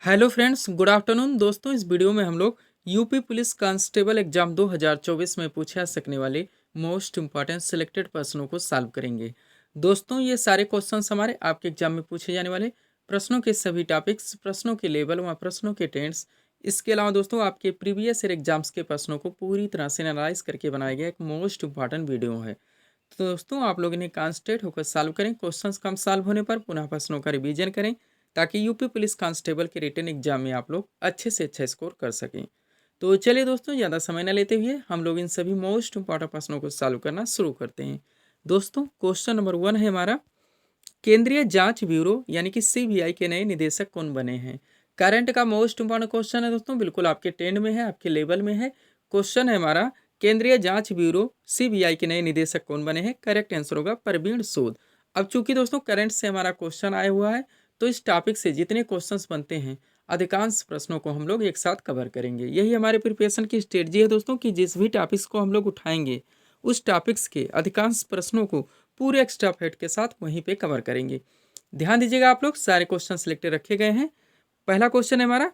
Hello friends, good afternoon. दोस्तों, इस video में हम लोग यूपी पुलिस कांस्टेबल एग्जाम 2024 में पूछे जा सकने वाले मोस्ट इंपॉर्टेंट सिलेक्टेड प्रश्नों को सॉल्व करेंगे। दोस्तों, ये सारे क्वेश्चंस हमारे आपके एग्जाम में पूछे जाने वाले प्रश्नों के सभी टॉपिक्स, प्रश्नों के लेवल व प्रश्नों के टेंस, इसके अलावा दोस्तों आपके प्रीवियस ईयर एग्जाम्स के प्रश्नों को पूरी तरह से एनालाइज करके बनाया गया एक मोस्ट इंपॉर्टेंट वीडियो है। तो दोस्तों, आप लोग इन्हें कॉन्सेंट्रेट होकर सॉल्व करें। क्वेश्चंस कम सॉल्व होने पर पुनः प्रश्नों का रिवीजन करें ताकि यूपी पुलिस कांस्टेबल के रिटन एग्जाम में आप लोग अच्छे से अच्छा स्कोर कर सकें। तो चलिए दोस्तों, ज़्यादा समय न लेते हुए हम लोग इन सभी मोस्ट इंपॉर्टेंट प्रश्नों को सॉल्व करना शुरू करते हैं। दोस्तों, क्वेश्चन नंबर 1 है हमारा, केंद्रीय जांच ब्यूरो यानी कि सीबीआई के नए निदेशक कौन बने हैं। करंट का मोस्ट इंपॉर्टेंट क्वेश्चन है दोस्तों, बिल्कुल आपके ट्रेंड में है, आपके लेवल में है। क्वेश्चन है हमारा, केंद्रीय जांच ब्यूरो सीबीआई के नए निदेशक कौन बने हैं। करेक्ट आंसर होगा प्रवीण सूद। अब चूंकि दोस्तों करंट से हमारा क्वेश्चन आया हुआ है, तो इस टॉपिक से जितने क्वेश्चंस बनते हैं अधिकांश प्रश्नों को हम लोग एक साथ कवर करेंगे। यही हमारे प्रिपरेशन की स्ट्रेटजी है दोस्तों, कि जिस भी टॉपिक्स को हम लोग उठाएंगे उस टॉपिक्स के अधिकांश प्रश्नों को पूरे एक्स्ट्रा फैक्ट के साथ वहीं पे कवर करेंगे। ध्यान दीजिएगा, आप लोग सारे क्वेश्चन सिलेक्टेड रखे गए हैं। पहला क्वेश्चन है हमारा,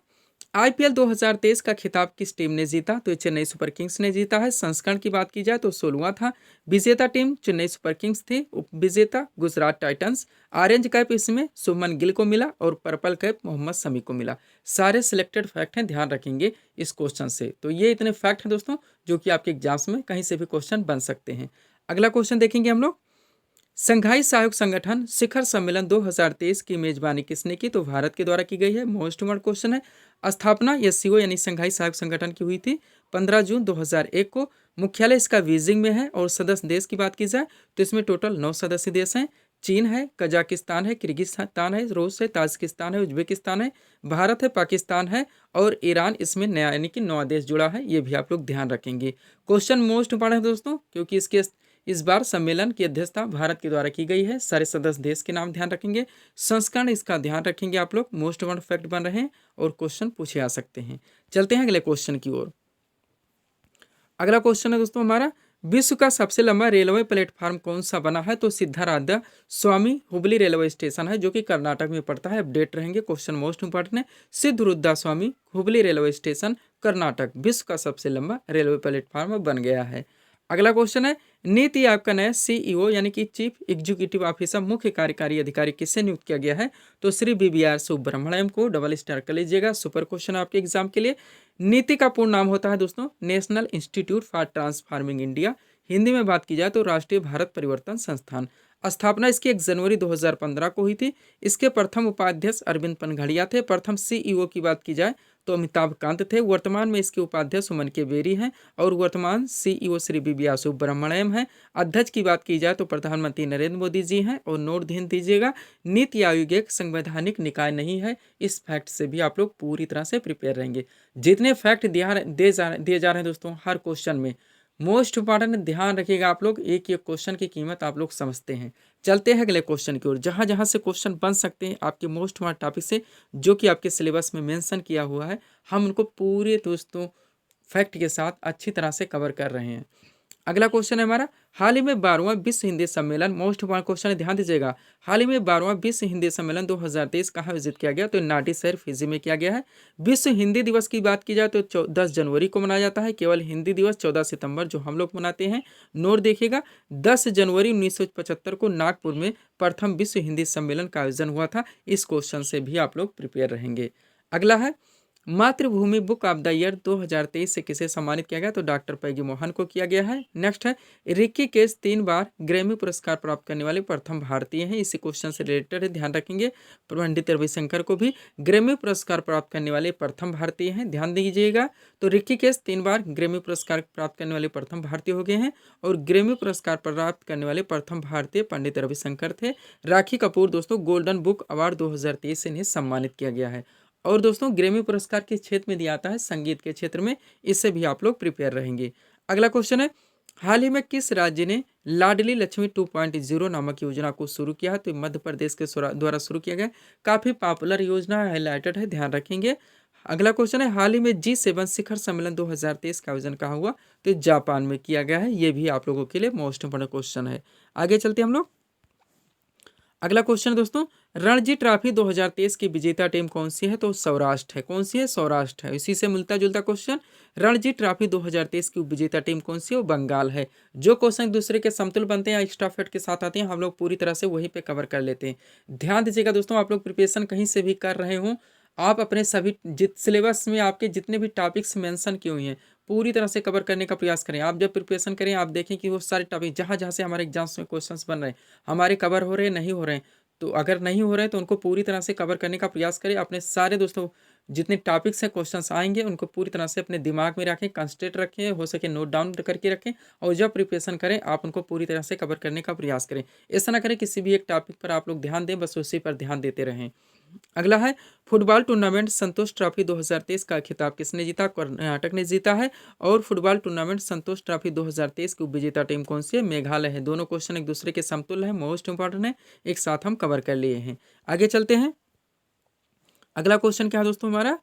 आईपीएल 2023 का खिताब किस टीम ने जीता। तो ये चेन्नई सुपर किंग्स ने जीता है। संस्करण की बात की जाए तो 16वां था। विजेता टीम चेन्नई सुपर किंग्स थी, उप विजेता गुजरात टाइटंस। ऑरेंज कैप इसमें शुभमन गिल को मिला और पर्पल कैप मोहम्मद शमी को मिला। सारे सिलेक्टेड फैक्ट हैं, ध्यान रखेंगे इस क्वेश्चन से। तो ये इतने फैक्ट हैं दोस्तों जो कि आपके एग्जाम्स में कहीं से भी क्वेश्चन बन सकते हैं। अगला क्वेश्चन देखेंगे हम लोग, संघाई सहयोग संगठन शिखर सम्मेलन 2023 की मेजबानी किसने की। तो भारत के द्वारा की गई है। मोस्ट इम्पोर्टेंट क्वेश्चन है। स्थापना एससीओ यानी संघाई सहयोग संगठन की हुई थी 15 जून 2001 को। मुख्यालय इसका बीजिंग में है। और सदस्य देश की बात की जाए तो इसमें टोटल 9 सदस्य देश हैं। चीन है, कजाकिस्तान है, किर्गिस्तान है, रूस है, ताजिकिस्तान है, उज्बेकिस्तान है, भारत है, पाकिस्तान है और ईरान इसमें नया यानी कि 9 देश जुड़ा है। ये भी आप लोग ध्यान रखेंगे। क्वेश्चन मोस्ट इंपॉर्टेंट है दोस्तों, क्योंकि इसके इस बार सम्मेलन की अध्यक्षता भारत के द्वारा की गई है। सारे सदस्य देश के नाम ध्यान रखेंगे। संस्करण इसका ध्यान रखेंगे आप लोग। मोस्ट इम्पोर्टेंट फैक्ट बन रहे हैं और क्वेश्चन पूछे आ सकते हैं। चलते हैं अगले क्वेश्चन की ओर। अगला क्वेश्चन है दोस्तों हमारा, विश्व का सबसे लंबा रेलवे प्लेटफॉर्म कौन सा बना है। तो सिद्धाराध्या स्वामी हुबली रेलवे स्टेशन है, जो कि कर्नाटक में पड़ता है। अपडेट रहेंगे, क्वेश्चन मोस्ट इंपॉर्टेंट है। सिद्धरुद्धा स्वामी हुबली रेलवे स्टेशन कर्नाटक विश्व का सबसे लंबा रेलवे प्लेटफॉर्म बन गया है। अगला क्वेश्चन है, नीति आयोग का नया सीईओ यानी कि चीफ एग्जीक्यूटिव ऑफिसर मुख्य कार्यकारी अधिकारी किससे नियुक्त किया गया है। तो श्री बीवीआर सुब्रमण्यम को डबल स्टार कर लीजिएगा। सुपर क्वेश्चन आपके एग्जाम के लिए। नीति का पूर्ण नाम होता है दोस्तों national institute for transforming India. Hindi में बात की जाए तो राष्ट्रीय भारत परिवर्तन संस्थान। स्थापना इसकी 1 जनवरी 2015 को हुई थी। इसके प्रथम उपाध्यक्ष अरविंद पनघड़िया थे। प्रथम सीईओ की बात की जाए तो अमिताभ कांत थे। वर्तमान में इसके उपाध्यक्ष सुमन के बेरी हैं और वर्तमान सीईओ श्री बीवीआर सुब्रमण्यम हैं। अध्यक्ष की बात की जाए तो प्रधानमंत्री नरेंद्र मोदी जी हैं। और नोट ध्यान दीजिएगा, नीति आयोग एक संवैधानिक निकाय नहीं है। इस फैक्ट से भी आप लोग पूरी तरह से प्रिपेयर रहेंगे। जितने फैक्ट दिए जा रहे हैं दोस्तों हर क्वेश्चन में, मोस्ट इंपॉर्टेंट ध्यान रखिएगा आप लोग। एक एक क्वेश्चन की कीमत आप लोग समझते हैं। चलते हैं अगले क्वेश्चन की ओर। जहाँ जहाँ से क्वेश्चन बन सकते हैं आपके मोस्ट इंपॉर्टेंट टॉपिक से, जो कि आपके सिलेबस में मेंशन किया हुआ है, हम उनको पूरे दोस्तों फैक्ट के साथ अच्छी तरह से कवर कर रहे हैं। अगला क्वेश्चन है हमारा, हाल ही में 12वां विश्व हिंदी सम्मेलन, मोस्ट इंपॉर्टेंट क्वेश्चन है, ध्यान दीजिएगा। हाल ही में 12वां विश्व हिंदी सम्मेलन 2023 कहाँ विजिट किया गया। तो नाटी शहर फिजी में किया गया है। विश्व हिंदी दिवस की बात की जाए तो 10 जनवरी को मनाया जाता है। केवल हिंदी दिवस 14 सितंबर जो हम लोग मनाते हैं। नोट देखिएगा, 10 जनवरी 1975 को नागपुर में प्रथम विश्व हिंदी सम्मेलन का आयोजन हुआ था। इस क्वेश्चन से भी आप लोग प्रिपेयर रहेंगे। अगला है, मातृभूमि बुक ऑफ द ईयर 2023 से किसे सम्मानित किया गया। तो डॉक्टर पैगी मोहन को किया गया है। नेक्स्ट है, रिकी केस 3 बार ग्रैमी पुरस्कार प्राप्त करने वाले प्रथम भारतीय हैं। इसी क्वेश्चन से रिलेटेड है, ध्यान रखेंगे। पंडित रविशंकर को भी ग्रैमी पुरस्कार प्राप्त करने वाले प्रथम भारतीय हैं, ध्यान दीजिएगा। तो रिकी केस 3 बार ग्रैमी पुरस्कार प्राप्त करने वाले प्रथम भारतीय हो गए हैं। और ग्रैमी पुरस्कार प्राप्त करने वाले प्रथम भारतीय पंडित रविशंकर थे। राखी कपूर दोस्तों गोल्डन बुक अवार्ड 2023 से इन्हें सम्मानित किया गया है। और दोस्तों ग्रैमी पुरस्कार किस क्षेत्र में दिया जाता है, संगीत के क्षेत्र में। इससे भी आप लोग प्रिपेयर रहेंगे। अगला क्वेश्चन है, हाल ही में किस राज्य ने लाडली लक्ष्मी 2.0 नामक योजना को शुरू किया है। तो मध्य प्रदेश के द्वारा शुरू किया गया। काफी पॉपुलर योजना है, हाईलाइटेड है, ध्यान रखेंगे। अगला क्वेश्चन है, हाल ही में G7 शिखर सम्मेलन 2023 का आयोजन कहाँ हुआ। तो जापान में किया गया है। ये भी आप लोगों के लिए मोस्ट इंपोर्टेंट क्वेश्चन है। आगे चलते हम लोग। अगला क्वेश्चन दोस्तों, रणजी ट्रॉफी 2023 की विजेता टीम कौन सी है? तो सौराष्ट्र है। कौन सी है? सौराष्ट्र है। इसी से मिलता जुलता क्वेश्चन, रणजी ट्रॉफी 2023 की विजेता टीम कौन सी है? वो बंगाल है। जो क्वेश्चन एक दूसरे के समतुल्य बनते हैं, एक्स्ट्रा फैक्ट के साथ आते हैं, हम लोग पूरी तरह से वहीं पे कवर कर लेते हैं। ध्यान दीजिएगा दोस्तों, आप लोग प्रिपरेशन कहीं से भी कर रहे हो, आप अपने सभी सिलेबस में आपके जितने भी टॉपिक्स मेंशन किए हुए हैं पूरी तरह से कवर करने का प्रयास करें। आप जब प्रिपरेशन करें, आप देखें कि वो सारे टॉपिक जहाँ जहाँ से हमारे एग्जाम्स में क्वेश्चंस बन रहे हैं, हमारे कवर हो रहे हैं, नहीं हो रहे हैं, तो अगर नहीं हो रहे हैं तो उनको पूरी तरह से कवर करने का प्रयास करें। अपने सारे दोस्तों जितने टॉपिक्स हैं, क्वेश्चंस आएंगे, उनको पूरी तरह से अपने दिमाग में रखें, कंसंट्रेट रखें, हो सके नोट डाउन करके रखें, और जब प्रिपरेशन करें आप उनको पूरी तरह से कवर करने का प्रयास करें। ऐसा ना करें किसी भी एक टॉपिक पर आप लोग ध्यान दें, बस उसी पर ध्यान देते रहें। अगला है, फुटबॉल टूर्नामेंट संतोष ट्रॉफी 2023 का खिताब किसने जीता? कर्नाटक ने जीता है। और फुटबॉल टूर्नामेंट संतोष ट्रॉफी 2023 की विजेता टीम कौन सी है? मेघालय है। दोनों क्वेश्चन एक दूसरे के समतुल्य है, मोस्ट इंपॉर्टेंट है, एक साथ हम कवर कर लिए हैं। आगे चलते हैं। अगला क्वेश्चन क्या है दोस्तों हमारा?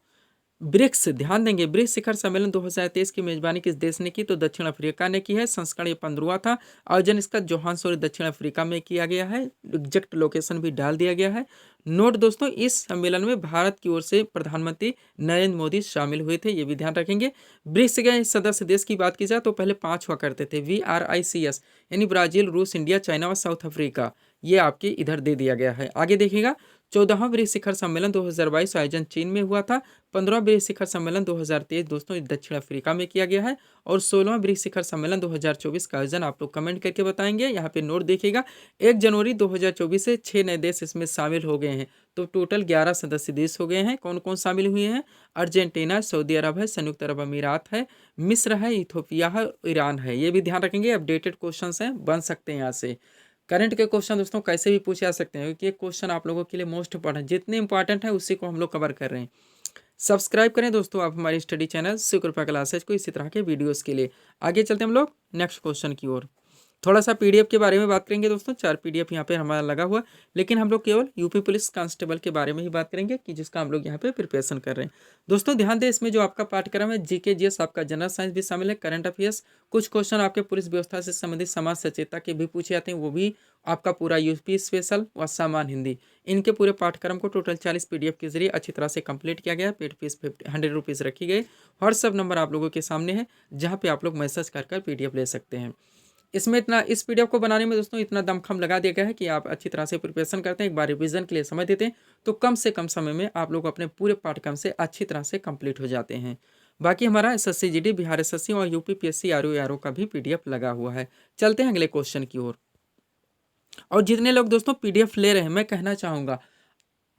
ब्रिक्स, ध्यान देंगे, ब्रिक्स शिखर सम्मेलन 2023 की मेजबानी किस देश ने की? तो दक्षिण अफ्रीका ने की है। संस्करण ये 15वां था। आयोजन इसका जोहान्सबर्ग दक्षिण अफ्रीका में किया गया है। एग्जैक्ट लोकेशन भी डाल दिया गया है। नोट दोस्तों, इस सम्मेलन में भारत की ओर से प्रधानमंत्री नरेंद्र मोदी शामिल हुए थे, ये भी ध्यान रखेंगे। ब्रिक्स के सदस्य देश की बात की जाए तो पहले 5 हुआ करते थे, VRICS, यानी ब्राजील, रूस, इंडिया, चाइना और साउथ अफ्रीका। ये आपके इधर दे दिया गया है। आगे देखिएगा, 14वां ब्रिक्स शिखर सम्मेलन 2022 आयोजन चीन में हुआ था। 15वां ब्रिक्स शिखर सम्मेलन 2023 दोस्तों दक्षिण अफ्रीका में किया गया है। और 16वां ब्रिक्स शिखर सम्मेलन 2024 का आयोजन आप लोग कमेंट करके बताएंगे। यहाँ पे नोट देखिएगा, 1 जनवरी 2024 से 6 नए देश इसमें शामिल हो गए हैं, तो टोटल 11 सदस्य देश हो गए हैं। कौन कौन शामिल हुए हैं? अर्जेंटीना, सऊदी अरब है, संयुक्त अरब अमीरात है, मिस्र है, इथोपिया है, ईरान है। ये भी ध्यान रखेंगे, अपडेटेड क्वेश्चन हैं, बन सकते हैं यहाँ से। करंट के क्वेश्चन दोस्तों कैसे भी पूछे जा सकते हैं, क्योंकि ये क्वेश्चन आप लोगों के लिए मोस्ट इंपॉर्टेंट, जितने इंपॉर्टेंट है उसी को हम लोग कवर कर रहे हैं। सब्सक्राइब करें दोस्तों आप हमारी स्टडी चैनल शिवकृपा क्लासेज को इसी तरह के वीडियोस के लिए। आगे चलते हैं हम लोग नेक्स्ट क्वेश्चन की ओर। थोड़ा सा पीडीएफ के बारे में बात करेंगे दोस्तों। 4 पीडीएफ यहाँ पे हमारा लगा हुआ, लेकिन हम लोग केवल यूपी पुलिस कांस्टेबल के बारे में ही बात करेंगे, कि जिसका हम लोग यहाँ पे प्रिपरेशन कर रहे हैं। दोस्तों ध्यान दें, इसमें जो आपका पाठ्यक्रम है जीके जीएस, आपका जनरल साइंस भी शामिल है, करंट अफेयर्स, कुछ क्वेश्चन आपके पुलिस व्यवस्था से संबंधित समाज सचेतता के भी पूछे जाते हैं, वो भी आपका पूरा यूपी स्पेशल व सामान्य हिंदी, इनके पूरे पाठ्यक्रम को टोटल 40 पीडीएफ के जरिए अच्छी तरह से कंप्लीट किया गया है। पेड फीस 100 रुपीज़ रखी गई। व्हाट्सअप नंबर आप लोगों के सामने है, जहाँ पे आप लोग मैसेज कर पीडीएफ ले सकते हैं। इसमें इतना, इस पीडीएफ को बनाने में दोस्तों इतना दमखम लगा दिया गया है कि आप अच्छी तरह से प्रिपरेशन करते हैं, एक बार रिवीजन के लिए समय देते हैं, तो कम से कम समय में आप लोग अपने पूरे पाठ्यक्रम से अच्छी तरह से कंप्लीट हो जाते हैं। बाकी हमारा एसएससी जीडी, बिहार एसएससी और यूपी पीएससी आरओ का भी पीडीएफ लगा हुआ है। चलते हैं अगले क्वेश्चन की ओर। और जितने लोग दोस्तों पीडीएफ ले रहे हैं, मैं कहना चाहूँगा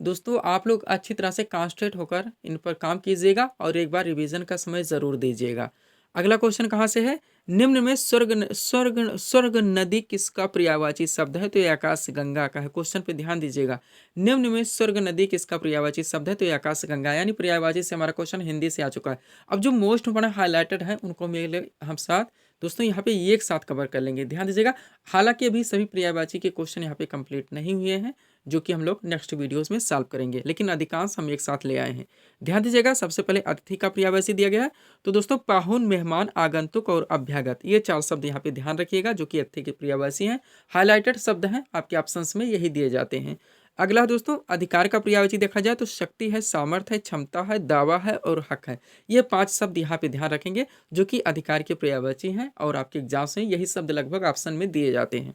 दोस्तों आप लोग अच्छी तरह से कॉन्सेंट्रेट होकर इन पर काम कीजिएगा और एक बार रिवीजन का समय ज़रूर दीजिएगा। अगला क्वेश्चन कहाँ से है? निम्न में स्वर्ग नदी किसका पर्यायवाची शब्द है? तो ये आकाश गंगा का है। क्वेश्चन पे ध्यान दीजिएगा, निम्न में स्वर्ग नदी किसका पर्यायवाची शब्द है? तो ये आकाश गंगा, यानी पर्यायवाची से हमारा क्वेश्चन हिंदी से आ चुका है। अब जो मोस्ट इंपोर्टेंट हाईलाइटेड है उनको मेरे हम साथ दोस्तों यहाँ पे एक साथ कवर कर लेंगे। ध्यान दीजिएगा, हालांकि अभी सभी पर्यायवाची के क्वेश्चन यहाँ पे कंप्लीट नहीं हुए हैं, जो कि हम लोग नेक्स्ट वीडियोस में सॉल्व करेंगे, लेकिन अधिकांश हम एक साथ ले आए हैं। ध्यान दीजिएगा, सबसे पहले अतिथि का पर्यायवाची दिया गया है, तो दोस्तों पाहुन, मेहमान, आगंतुक और अभ्यागत, ये 4 शब्द यहाँ पे ध्यान रखिएगा, जो कि अतिथि के पर्यायवाची हैं। हाईलाइटेड शब्द हैं, आपके ऑप्शंस में यही दिए जाते हैं। अगला दोस्तों अधिकार का पर्यायवाची देखा जाए तो शक्ति है, सामर्थ्य है, क्षमता है, दावा है और हक है। ये 5 शब्द यहाँ पे ध्यान रखेंगे, जो कि अधिकार के पर्यायवाची हैं, और आपके एग्जाम में यही शब्द लगभग ऑप्शन में दिए जाते हैं।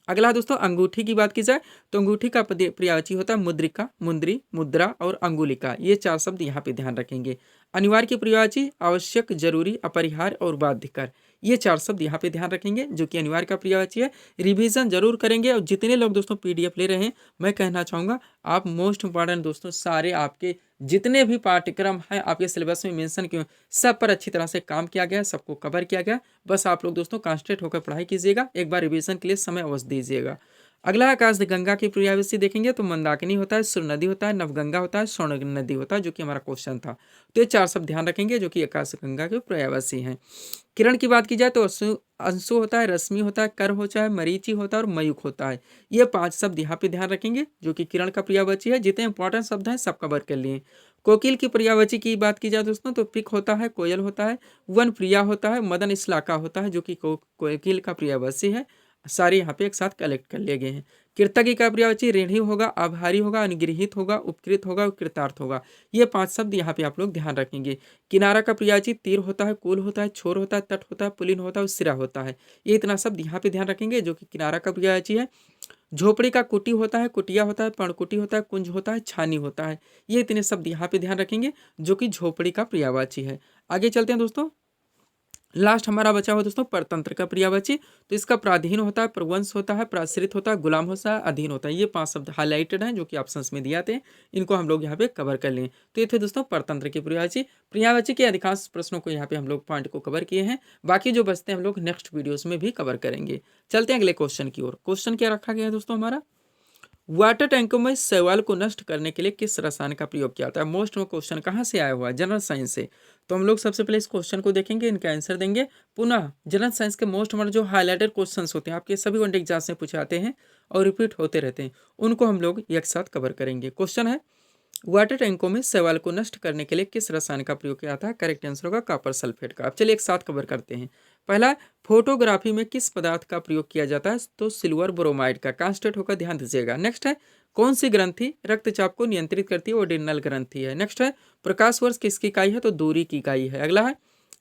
अगला दोस्तों अंगूठी की बात की जाए तो अंगूठी का पर्यायवाची होता है मुद्रिका, मुंद्री, मुद्रा और अंगुलिका। ये 4 शब्द यहाँ पे ध्यान रखेंगे। अनिवार्य की पर्यायवाची आवश्यक, जरूरी, अपरिहार्य और बाध्यकर। ये 4 शब्द यहाँ पे ध्यान रखेंगे, जो कि अनिवार्य का पर्यायवाची है। रिवीजन जरूर करेंगे, और जितने लोग दोस्तों पीडीएफ ले रहे हैं, मैं कहना चाहूँगा आप मोस्ट इंपॉर्टेंट दोस्तों सारे आपके जितने भी पाठ्यक्रम हैं आपके सिलेबस में मेंशन किए, सब पर अच्छी तरह से काम किया गया है, सबको कवर किया गया। बस आप लोग दोस्तों कॉन्सेंट्रेट होकर पढ़ाई कीजिएगा, एक बार रिवीजन के लिए समय अवश्य दीजिएगा। अगला आकाश गंगा की पर्यायवाची देखेंगे तो मंदाकिनी होता है, सुर नदी होता है, नवगंगा होता है, स्वर्ण नदी होता है, जो कि हमारा क्वेश्चन था। तो ये 4 शब्द ध्यान रखेंगे, जो कि आकाश गंगा के पर्यायवाची हैं। किरण की बात की जाए तो अंशु होता है, रश्मि होता है, कर होता है, मरीचि होता है और मयूख होता है। ये 5 शब्द यहाँ पे ध्यान रखेंगे, जो कि किरण का पर्यायवाची है। जितने इंपॉर्टेंट शब्द हैं सब कवर कर लिए। कोकिल की पर्यायवाची की बात की जाए दोस्तों तो पिक होता है, कोयल होता है, वन प्रिया होता है, मदन इसलाका होता है, जो कि कोकिल का पर्यायवाची है। सारे यहाँ पे एक साथ कलेक्ट कर लिए गए हैं। कृतज्ञ का पर्यायवाची ऋणी होगा, आभारी होगा, अनुग्रहित होगा, उपकृत होगा और कृतार्थ होगा। ये 5 शब्द यहाँ पे आप लोग ध्यान रखेंगे। किनारा का पर्यायवाची तीर होता है, कुल होता है, छोर होता है, तट होता है, पुलिन होता है और सिरा होता है। ये इतना शब्द यहाँ पे ध्यान रखेंगे जो कि किनारा का पर्यायवाची है। झोपड़ी का कुटी होता है, कुटिया होता है, पर्णकुटी होता है, कुंज होता है, छानी होता है। ये इतने शब्द यहाँ पे ध्यान रखेंगे जो कि झोपड़ी का पर्यायवाची है। आगे चलते हैं दोस्तों, लास्ट हमारा बचा हुआ दोस्तों परतंत्र का पर्यायवाची। तो इसका प्राधीन होता है, प्रवंश होता है, प्राश्रित होता है, गुलाम होता है, अधीन होता है। ये 5 शब्द हाईलाइटेड हैं जो कि ऑप्शंस में दिए आते हैं, इनको हम लोग यहाँ पे कवर कर लें। तो ये थे दोस्तों परतंत्र के पर्यायवाची। पर्यायवाची के अधिकांश प्रश्नों को यहाँ पे हम लोग पॉइंट को कवर किए हैं, बाकी जो बचते हैं हम लोग नेक्स्ट वीडियोस में भी कवर करेंगे। चलते हैं अगले क्वेश्चन की ओर। क्वेश्चन क्या रखा गया है दोस्तों हमारा, वाटर टैंकों में शैवाल को नष्ट करने के लिए किस रसायन का प्रयोग किया जाता है। मोस्ट में क्वेश्चन कहाँ से आया हुआ है, जनरल साइंस से। तो हम लोग सबसे पहले इस क्वेश्चन को देखेंगे, इनका आंसर देंगे। पुनः जनरल साइंस के मोस्ट हमारे जो हाईलाइटेड क्वेश्चंस होते हैं आपके सभी वन एग्जाम में पूछे आते हैं और रिपीट होते रहते हैं, उनको हम लोग एक साथ कवर करेंगे। क्वेश्चन है, वाटर टैंकों में शैवाल को नष्ट करने के लिए किस रसायन का प्रयोग किया था। करेक्ट आंसर होगा कॉपर सल्फेट का। अब चलिए एक साथ कवर करते हैं। पहला, फोटोग्राफी में किस पदार्थ का प्रयोग किया जाता है। तो सिल्वर ब्रोमाइड का। कांस्टेंट होकर ध्यान दीजिएगा। नेक्स्ट है, कौन सी ग्रंथि रक्तचाप को नियंत्रित करती है। ओडिनल ग्रंथि है। नेक्स्ट है, प्रकाश वर्ष किसकी इकाई है। तो दूरी की इकाई है। अगला है,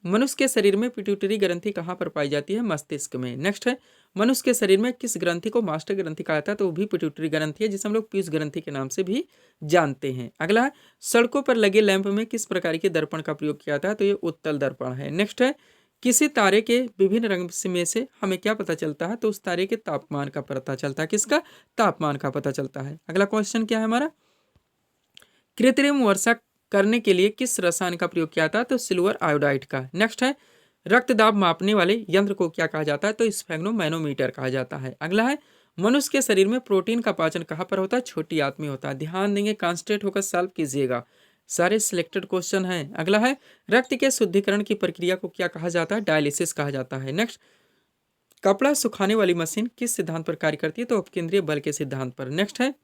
मनुष्य के शरीर में पिट्यूटरी ग्रंथि कहाँ पर पाई जाती है। मस्तिष्क में। नेक्स्ट है, मनुष्य के शरीर में किस ग्रंथि को मास्टर ग्रंथि कहा जाता है। तो वो भी पिट्यूटरी ग्रंथि है, जिसे हम लोग पीयूष ग्रंथि के नाम से भी जानते हैं। अगला है, सड़कों पर लगे लैंप में किस प्रकार के दर्पण का प्रयोग किया जाता है। तो ये उत्तल दर्पण है। नेक्स्ट है, किसी तारे के विभिन्न रंग में से हमें क्या पता चलता है। तो उस तारे के तापमान का पता चलता है। किसका, तापमान का पता चलता है। अगला क्वेश्चन क्या है हमारा, कृत्रिम वर्षा करने के लिए किस रसायन का प्रयोग किया था। तो सिल्वर आयोडाइड का। नेक्स्ट है, रक्त दाब मापने वाले यंत्र को क्या कहा जाता है। तो स्फेग्नोमैनोमीटर कहा जाता है। अगला है, मनुष्य के शरीर में प्रोटीन का पाचन कहाँ पर होता है। छोटी आंत में होता है। ध्यान देंगे, कॉन्सेंट्रेट होकर सॉल्व कीजिएगा, सारे सिलेक्टेड क्वेश्चन हैं। अगला है, रक्त के शुद्धिकरण की प्रक्रिया को क्या कहा जाता है। डायलिसिस कहा जाता है। नेक्स्ट, कपड़ा सुखाने वाली मशीन किस सिद्धांत पर कार्य करती है। तो अपकेंद्रीय बल के सिद्धांत पर। नेक्स्ट है,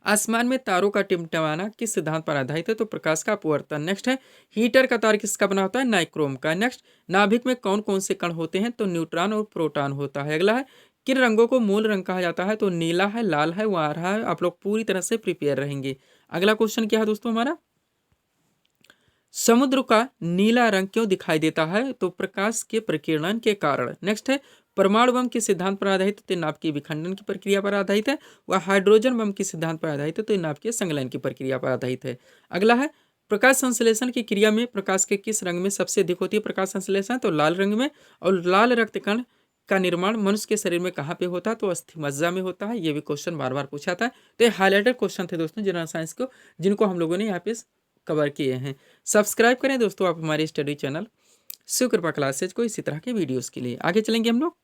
आसमान में तारों का टिमटिमाना किस सिद्धांत पर आधारित है। तो प्रकाश का अपवर्तन। नेक्स्ट है, हीटर का तार किसका बना होता है। नाइक्रोम का। नेक्स्ट, नाभिक में कौन कौन से कण होते हैं। तो न्यूट्रॉन और प्रोटॉन होता है। अगला है, किन रंगों को मूल रंग कहा जाता है। तो नीला है, लाल है, वारा है। आप लोग पूरी तरह से प्रिपेयर रहेंगे। अगला क्वेश्चन क्या है दोस्तों हमारा, समुद्र का नीला रंग क्यों दिखाई देता है। तो प्रकाश के प्रकीर्णन के कारण। नेक्स्ट है, परमाणु बम के सिद्धांत पर आधारित। तो नाभिकीय विखंडन की प्रक्रिया पर आधारित है। वह हाइड्रोजन बम के सिद्धांत पर आधारित है। तो नाभिकीय संलयन की प्रक्रिया पर आधारित है। अगला है, प्रकाश संश्लेषण की क्रिया में प्रकाश के किस रंग में सबसे अधिक होती है प्रकाश संश्लेषण। तो लाल रंग में। और लाल रक्त कण का निर्माण मनुष्य के शरीर में कहाँ पे होता है। तो अस्थि मज्जा में होता है। ये भी क्वेश्चन बार बार पूछा था। तो ये हाईलाइटेड क्वेश्चन थे दोस्तों जनरल साइंस को, जिनको हम लोगों ने यहाँ पे कवर किए हैं। सब्सक्राइब करें दोस्तों आप हमारे स्टडी चैनल शिव कृपा क्लासेज को इसी तरह के वीडियोस के लिए। आगे चलेंगे हम लोग।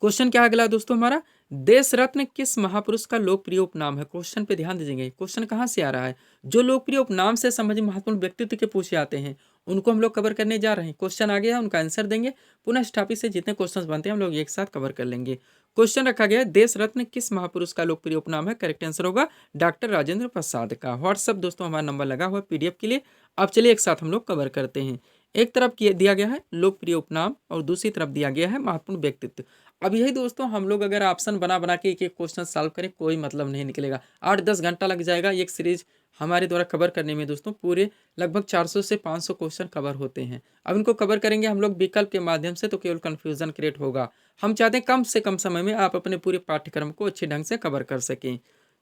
क्वेश्चन क्या अगला दोस्तों हमारा, देश रत्न किस महापुरुष का लोकप्रिय उपनाम है। क्वेश्चन पे ध्यान दीजिएगा, क्वेश्चन कहाँ से आ रहा है। जो लोकप्रिय उपनाम से संबंधित महत्वपूर्ण व्यक्तित्व के पूछे जाते हैं उनको हम लोग कवर करने जा रहे हैं। क्वेश्चन आ गया, उनका आंसर देंगे। पुनः इस टॉपिक से जितने क्वेश्चंस बनते हैं हम लोग एक साथ कवर कर लेंगे। क्वेश्चन रखा गया है, देश रत्न किस महापुरुष का लोकप्रिय उपनाम है। करेक्ट आंसर होगा डॉक्टर राजेंद्र प्रसाद का। व्हाट्सअप दोस्तों हमारा नंबर लगा हुआ पीडीएफ के लिए। अब चलिए एक साथ हम लोग कवर करते हैं। एक तरफ दिया गया है लोकप्रिय उपनाम और दूसरी तरफ दिया गया है महत्वपूर्ण व्यक्तित्व। अब यही दोस्तों हम लोग अगर ऑप्शन बना बना के एक एक क्वेश्चन सॉल्व करें कोई मतलब नहीं निकलेगा। 8-10 घंटा लग जाएगा एक सीरीज हमारे द्वारा कवर करने में दोस्तों। पूरे लगभग 400 से 500 क्वेश्चन कवर होते हैं। अब इनको कवर करेंगे हम लोग विकल्प के माध्यम से, तो केवल कन्फ्यूजन क्रिएट होगा। हम चाहते हैं कम से कम समय में आप अपने पूरे पाठ्यक्रम को अच्छे ढंग से कवर कर सकें।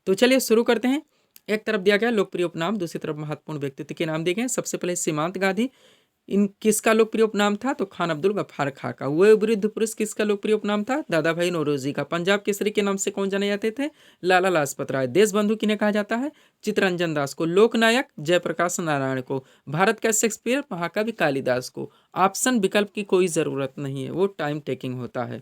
तो चलिए शुरू करते हैं। एक तरफ दिया गया लोकप्रिय उपनाम, दूसरी तरफ महत्वपूर्ण व्यक्तित्व के नाम दिए गए। सबसे पहले सीमांत गांधी, इन किसका लोकप्रिय उपनाम था। तो खान अब्दुल गफ्फार खां का। वो वृद्ध पुरुष किसका लोकप्रिय उपनाम था। दादा भाई नौरोजी का। पंजाब केसरी के नाम से कौन जाने जाते थे। लाला लाजपत राय। देशबंधु किन्हें कहा जाता है। चित्तरंजन दास को। लोकनायक जयप्रकाश नारायण को। भारत का शेक्सपियर महाकवि कालिदास को। ऑप्शन विकल्प की कोई जरूरत नहीं है, वो टाइम टेकिंग होता है।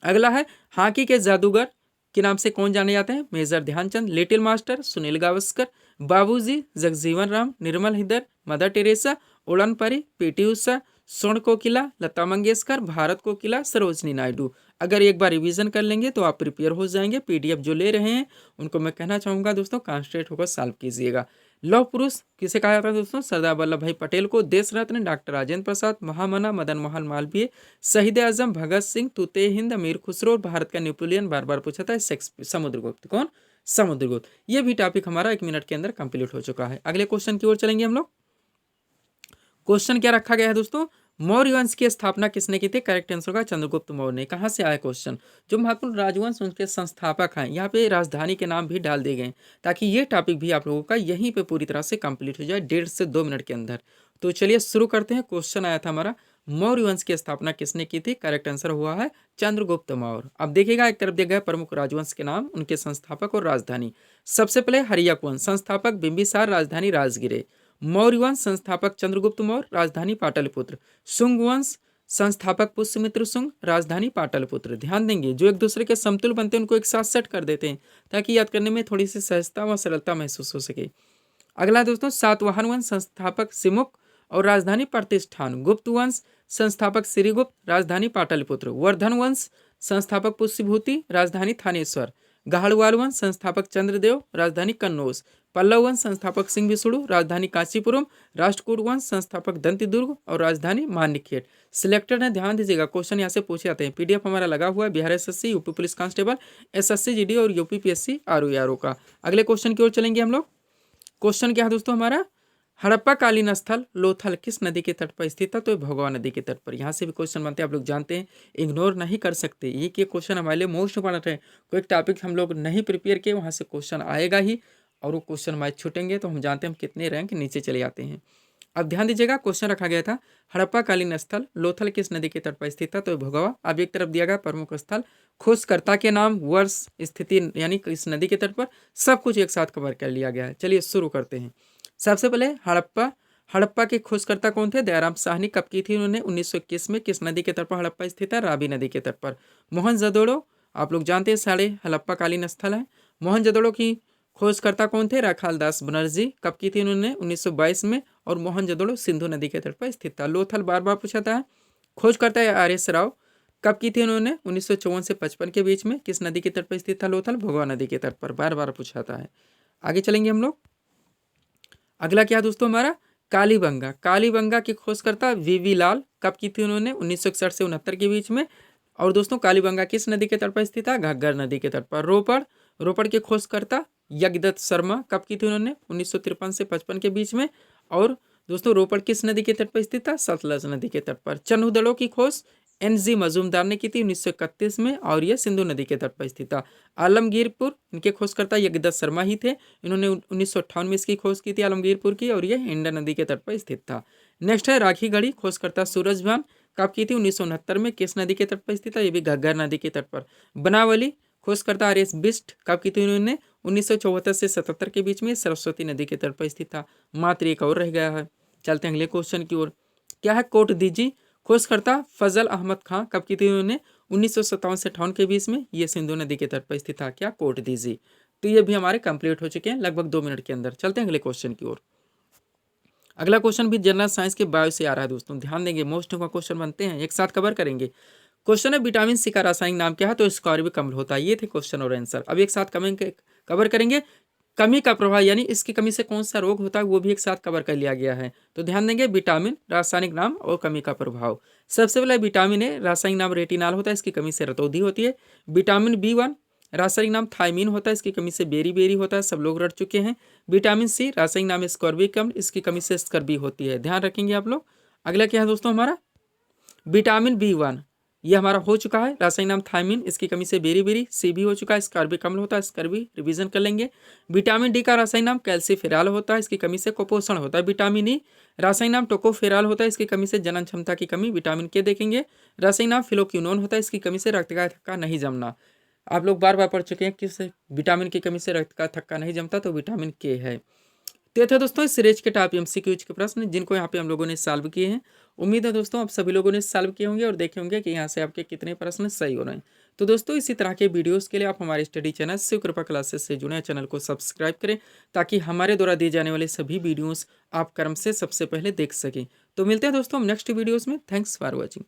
अगला है, हॉकी के जादूगर के नाम से कौन जाने जाते हैं। Major Dhyan Chand. Little master Sunil Gavaskar. Babuji Jagjivan Ram. निर्मल हृदय मदर टेरेसा। उड़न परी पीटी उषा। स्वर्ण कोकिला लता मंगेशकर। भारत कोकिला सरोजनी नायडू। अगर एक बार रिवीजन कर लेंगे तो आप प्रिपेयर हो जाएंगे। पीडीएफ जो ले रहे हैं उनको मैं कहना चाहूँगा दोस्तों कॉन्सेंट्रेट होकर सॉल्व कीजिएगा। लौह पुरुष किसे कहा जाता है दोस्तों? सरदार वल्लभ भाई पटेल को। देश रत्न डॉक्टर राजेंद्र प्रसाद, महामना मदन मोहन मालवीय, शहीद आजम भगत सिंह, तूते हिंद अमीर खुसरो और भारत का नेपोलियन बार बार पूछा था शेक्सपियर। समुद्रगुप्त। कौन? समुद्रगुप्त। ये भी टॉपिक हमारा 1 मिनट के अंदर कंप्लीट हो चुका है। अगले क्वेश्चन की ओर चलेंगे हम लोग। क्वेश्चन क्या रखा गया है दोस्तों? मौर्य वंश की स्थापना किसने की थी? करेक्ट आंसर होगा चंद्रगुप्त मौर्य ने। कहां से आया क्वेश्चन? जो महत्वपूर्ण राजवंश उनके संस्थापक हैं, यहाँ पे राजधानी के नाम भी डाल दिए गए ताकि ये टॉपिक भी आप लोगों का यहीं पे पूरी तरह से कंप्लीट हो जाए 1.5 से 2 मिनट के अंदर। तो चलिए शुरू करते हैं। क्वेश्चन आया था हमारा, मौर्य वंश की स्थापना किसने की थी? करेक्ट आंसर हुआ है चंद्रगुप्त मौर्य। अब देखिएगा, एक तरफ दिया गया प्रमुख राजवंश के नाम, उनके संस्थापक और राजधानी। सबसे पहले हर्यक वंश, संस्थापक बिंबिसार, राजधानी राजगिरे। मौर्य वंश संस्थापक चंद्रगुप्त मौर्य, राजधानी पाटलिपुत्र। शुंग वंश संस्थापक पुष्यमित्र शुंग, राजधानी पाटलिपुत्र। ध्यान देंगे, जो एक दूसरे के समतुल्य बनते हैं उनको एक साथ सेट कर देते हैं ताकि याद करने में थोड़ी सी सहजता व सरलता महसूस हो सके। अगला दोस्तों, सातवाहन वंश संस्थापक सिमुक और राजधानी प्रतिष्ठान। गुप्त वंश संस्थापक श्रीगुप्त, राजधानी पाटलिपुत्र। वर्धन वंश संस्थापक पुष्यभूति, राजधानी थानेश्वर। गाहड़वाल वंश संस्थापक चंद्रदेव, राजधानी कन्नौज। पल्लव वंश संस्थापक सिंह विष्णु, राजधानी कांचीपुरम। राष्ट्रकूट वंश संस्थापक दंतिदुर्ग और राजधानी मानिकखेड़। सिलेक्टेड है, ध्यान दीजिएगा, क्वेश्चन यहाँ से पूछे जाते हैं। पीडीएफ हमारा लगा हुआ है Bihar SSC, UP police constable, SSC GD और यूपी पीएससी आरओ का। अगले क्वेश्चन की ओर चलेंगे हम लोग। क्वेश्चन क्या है दोस्तों हमारा? हड़प्पा कालीन स्थल लोथल किस नदी के तट पर स्थित है? तो भगवा नदी के तट पर। यहाँ से भी क्वेश्चन बनते हैं, आप लोग जानते हैं, इग्नोर नहीं कर सकते। ये क्वेश्चन हमारे लिए मोस्ट इंपॉर्टेंट है। कोई टॉपिक हम लोग नहीं प्रिपेयर किए, वहाँ से क्वेश्चन आएगा ही, और वो क्वेश्चन हमारे छूटेंगे तो हम जानते हैं हम कितने रैंक नीचे चले जाते हैं। अब ध्यान दीजिएगा, क्वेश्चन रखा गया था, हड़प्पा कालीन स्थल लोथल किस नदी के तट पर स्थित है? तो भगवा। अब एक तरफ दिया गया प्रमुख स्थल, खोजकर्ता के नाम, वर्ष, स्थिति, यानी इस नदी के तट पर सब कुछ एक साथ कवर कर लिया गया है। चलिए शुरू करते हैं। सबसे पहले हड़प्पा के खोजकर्ता कौन थे? दयाराम साहनी। कब की थी उन्होंने? 1921 में। किस नदी के तट पर हड़प्पा स्थित है? रावी नदी के तट पर। मोहनजोदड़ो, आप लोग जानते हैं, साढ़े हड़प्पा कालीन स्थल है। मोहनजोदड़ो की खोजकर्ता कौन थे? राखालदास बनर्जी। कब की थी उन्होंने? 1922 में। और मोहनजोदड़ो सिंधु नदी के तट पर स्थित था। लोथल बार बार पूछा था। खोजकर्ता है RS राव। कब की थी उन्होंने? 1954 से 55 के बीच में। किस नदी के तट पर स्थित था लोथल? भगवा नदी के तट पर। बार बार पूछाता है। आगे चलेंगे हम लोग। अगला क्या दोस्तों हमारा? कालीबंगा। कालीबंगा की खोजकर्ता VV लाल। कब की थी उन्होंने? 1961 से 69 के बीच में। और दोस्तों कालीबंगा किस नदी के तट पर स्थित है? घग्गर नदी के तट पर। रोपड़ के खोजकर्ता यज्ञदत्त शर्मा। कब की थी उन्होंने? 1953 से 55 के बीच में। और दोस्तों रोपड़ किस नदी के तट पर स्थित था? सतलज नदी के तट पर। चन्हुदड़ों की खोज NG मजूमदार ने की थी 1931 में, और यह सिंधु नदी के तट पर स्थित था। आलमगीरपुर, इनके खोजकर्ता यज्ञदत्त शर्मा ही थे। इन्होंने 1958 में इसकी खोज की थी आलमगीरपुर की, और यह हिंडा नदी के तट पर स्थित था। नेक्स्ट है राखीगढ़ी, खोजकर्ता सूरजभान। कब की थी? 1969 में। किस नदी के तट पर स्थित था? ये भी घग्गर नदी के तट पर। बनावली, खोजकर्ता RS बिष्ट। कब की थी उन्होंने? 1974 से 77 के बीच में। सरस्वती नदी के तट पर स्थित था। मात्र एक और रह गया है। चलते हैं अगले क्वेश्चन की ओर। क्या है? कोट दीजी, खोजकर्ता फजल अहमद खां। कब की थी उन्होंने? 1957 से 58 के बीच में। ये सिंधु नदी के तट पर स्थित था। क्या? कोट दीजी। तो ये भी हमारे कंप्लीट हो चुके हैं लगभग 2 मिनट के अंदर। चलते हैं अगले क्वेश्चन की ओर। अगला क्वेश्चन भी जनरल साइंस के बायो से आ रहा है दोस्तों, ध्यान देंगे, मोस्ट का क्वेश्चन बनते हैं, एक साथ कवर करेंगे। क्वेश्चन है विटामिन सी का रासायनिक नाम क्या है? तो स्क्वायर भी कम होता है। ये थे क्वेश्चन और आंसर। अब एक साथ कवर करेंगे। कमी का प्रभाव, यानी इसकी कमी से कौन सा रोग होता है, वो भी एक साथ कवर कर लिया गया है। तो ध्यान देंगे, विटामिन, रासायनिक नाम और कमी का प्रभाव। सबसे पहले विटामिन ए, रासायनिक नाम रेटिनाल होता है, इसकी कमी से रतौंधी होती है। विटामिन B1, रासायनिक नाम थायमीन होता है, इसकी कमी से बेरी होता है, सब लोग रट चुके हैं। विटामिन सी, रासायनिक नाम स्कॉर्बिक अम्ल, इसकी कमी से स्कर्बी होती है, ध्यान रखेंगे आप लोग। अगला क्या है दोस्तों हमारा? विटामिन B1, ये हमारा हो चुका है। रासायनिक नाम थायमीन, इसकी कमी से बेरी, सी भी हो चुका है, स्कर्बिक अम्ल होता है, स्कर्बी रिवीजन कर लेंगे। विटामिन डी का रासायनिक नाम कैल्सीफेराल होता है, इसकी कमी से कुपोषण होता है। विटामिन ई, रासायनिक नाम टोकोफेराल होता है, इसकी कमी से जनन क्षमता की कमी। विटामिन के देखेंगे, रासायनिक नाम फिलोक्विनोन होता है, इसकी कमी से रक्त का थक्का नहीं जमना। आप लोग बार बार पढ़ चुके हैं किस विटामिन की कमी से रक्त का थक्का नहीं जमता, तो विटामिन के है। तो थे दोस्तों इस सीरीज के टॉप MCQ के प्रश्न, जिनको यहाँ पे हम लोगों ने सॉल्व किए हैं। उम्मीद है दोस्तों आप सभी लोगों ने सॉल्व किए होंगे और देखे होंगे कि यहाँ से आपके कितने प्रश्न सही हो रहे हैं। तो दोस्तों इसी तरह के वीडियोस के लिए आप हमारे स्टडी चैनल शिव कृपा क्लासेस से जुड़े, चैनल को सब्सक्राइब करें ताकि हमारे द्वारा दिए जाने वाले सभी वीडियोस आप क्रम से सबसे पहले देख सकें। तो मिलते हैं दोस्तों हम नेक्स्ट वीडियोस में। Thanks for watching.